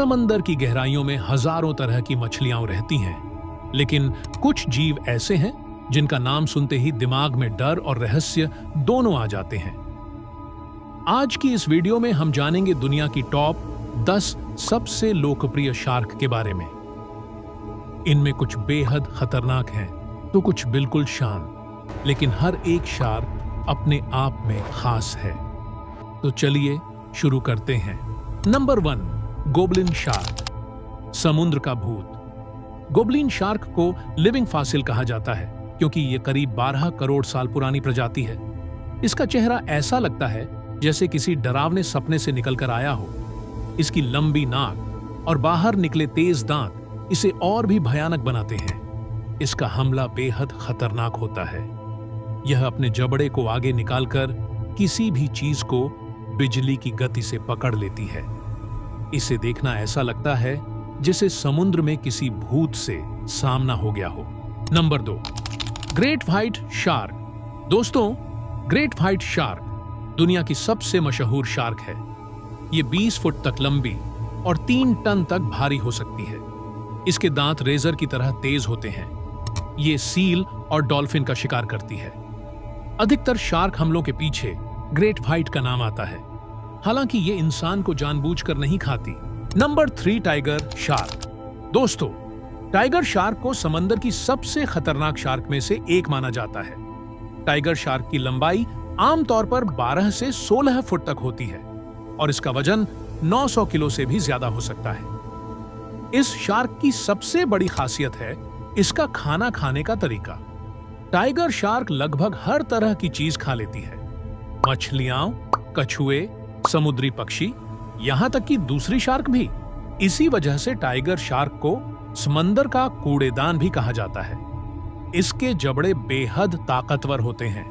समंदर की गहराइयों में हजारों तरह की मछलियां रहती हैं, लेकिन कुछ जीव ऐसे हैं जिनका नाम सुनते ही दिमाग में डर और रहस्य दोनों आ जाते हैं। आज की इस वीडियो में हम जानेंगे दुनिया की टॉप 10 सबसे लोकप्रिय शार्क के बारे में। इनमें कुछ बेहद खतरनाक हैं तो कुछ बिल्कुल शांत, लेकिन हर एक शार्क अपने आप में खास है। तो चलिए शुरू करते हैं। नंबर 1, गोबलिन शार्क, समुद्र का भूत। गोबलिन शार्क को लिविंग फॉसिल कहा जाता है क्योंकि यह करीब 12 करोड़ साल पुरानी प्रजाति है। इसका चेहरा ऐसा लगता है जैसे किसी डरावने सपने से निकलकर आया हो। इसकी लंबी नाक और बाहर निकले तेज दांत इसे और भी भयानक बनाते हैं। इसका हमला बेहद खतरनाक होता है। यह अपने जबड़े को आगे निकालकर किसी भी चीज को बिजली की गति से पकड़ लेती है। इसे देखना ऐसा लगता है जिसे समुद्र में किसी भूत से सामना हो गया हो। Number 2, great white shark. दोस्तों, ग्रेट व्हाइट शार्क दुनिया की सबसे मशहूर शार्क है। ये 20 फुट तक लंबी और 3 टन तक भारी हो सकती है। इसके दांत रेजर की तरह तेज होते हैं। ये सील और डॉल्फिन का शिकार करती है। अधिकतर शार्क हमलों के पीछे ग्रेट व्हाइट का नाम आता है, हालांकि ये इंसान को जानबूझकर नहीं खाती। Number 3, tiger shark. दोस्तों, टाइगर शार्क को समंदर की सबसे खतरनाक शार्क में से एक माना जाता है। टाइगर शार्क की लंबाई आमतौर पर 12 से 16 फुट तक होती है और इसका वजन 900 किलो से भी ज्यादा हो सकता है। इस शार्क की सबसे बड़ी खासियत है इसका खाना खाने का तरीका। टाइगर शार्क लगभग हर तरह की चीज खा लेती है, मछलियां, कछुए, समुद्री पक्षी, यहां तक कि दूसरी शार्क भी। इसी वजह से टाइगर शार्क को समंदर का कूड़ेदान भी कहा जाता है। इसके जबड़े बेहद ताकतवर होते हैं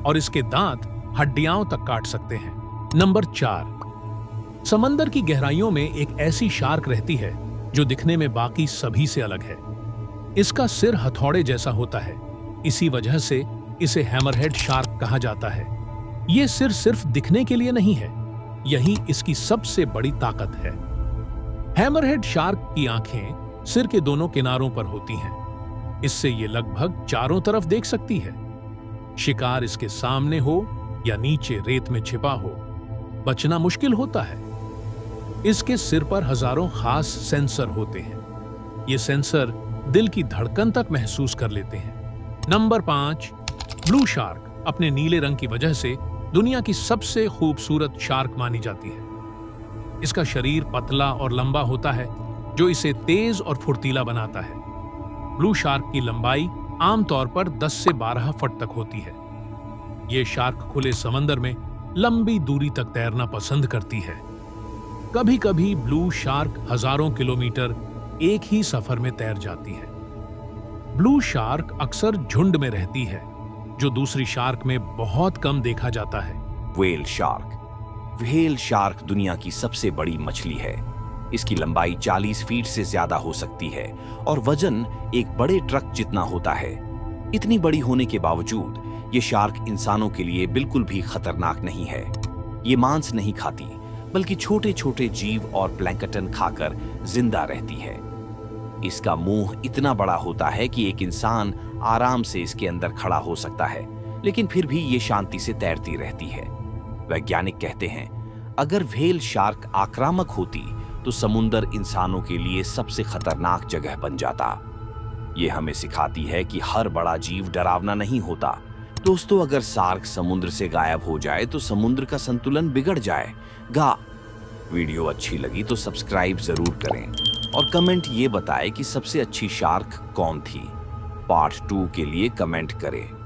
और इसके दांत हड्डियां तक काट सकते हैं। नंबर 4, समंदर की गहराइयों में एक ऐसी शार्क रहती है जो दिखने में बाकी सभी से अलग है। इसका सिर हथौड़े जैसा होता है, इसी वजह से इसे हैमरहेड शार्क कहा जाता है। यह सिर सिर्फ दिखने के लिए नहीं है, यही इसकी सबसे बड़ी ताकत है। हैमरहेड शार्क की आंखें सिर के दोनों किनारों पर होती हैं। इससे ये लगभग चारों तरफ देख सकती है। शिकार इसके सामने हो या नीचे रेत में छिपा हो, बचना मुश्किल होता है। इसके सिर पर हजारों खास सेंसर होते हैं। ये सेंसर दिल की धड़कन तक महसूस कर लेते हैं। नंबर 5, ब्लू शार्क अपने नीले रंग की वजह से दुनिया की सबसे खूबसूरत शार्क मानी जाती है। इसका शरीर पतला और लंबा होता है जो इसे तेज और फुर्तीला बनाता है। ब्लू शार्क की लंबाई आमतौर पर 10 से 12 फुट तक होती है। यह शार्क खुले समंदर में लंबी दूरी तक तैरना पसंद करती है। कभी-कभी ब्लू शार्क हजारों किलोमीटर एक ही सफर में तैर जाती है। ब्लू शार्क अक्सर झुंड में रहती है, जो दूसरी शार्क में बहुत कम देखा जाता है। Whale shark. व्हेल शार्क दुनिया की सबसे बड़ी मछली है। इसकी लंबाई 40 फीट से ज्यादा हो सकती है और वजन एक बड़े ट्रक जितना होता है। इतनी बड़ी होने के बावजूद ये शार्क इंसानों के लिए बिल्कुल भी खतरनाक नहीं है। ये मांस नहीं खाती, बल्कि छोटे छोटे जीव और प्लैंकटन खाकर जिंदा रहती है। इसका मुंह इतना बड़ा होता है कि एक इंसान आराम से इसके अंदर खड़ा हो सकता है, लेकिन फिर भी ये शांति से तैरती रहती है। वैज्ञानिक कहते हैं, अगर व्हेल शार्क आक्रामक होती तो समुद्र इंसानों के लिए सबसे खतरनाक जगह बन जाता। ये हमें सिखाती है कि हर बड़ा जीव डरावना नहीं होता। दोस्तों, अगर शार्क समुद्र से गायब हो जाए तो समुद्र का संतुलन बिगड़ जाएगा। वीडियो अच्छी लगी तो सब्सक्राइब जरूर करें और कमेंट ये बताएं कि सबसे अच्छी शार्क कौन थी। पार्ट 2 के लिए कमेंट करें।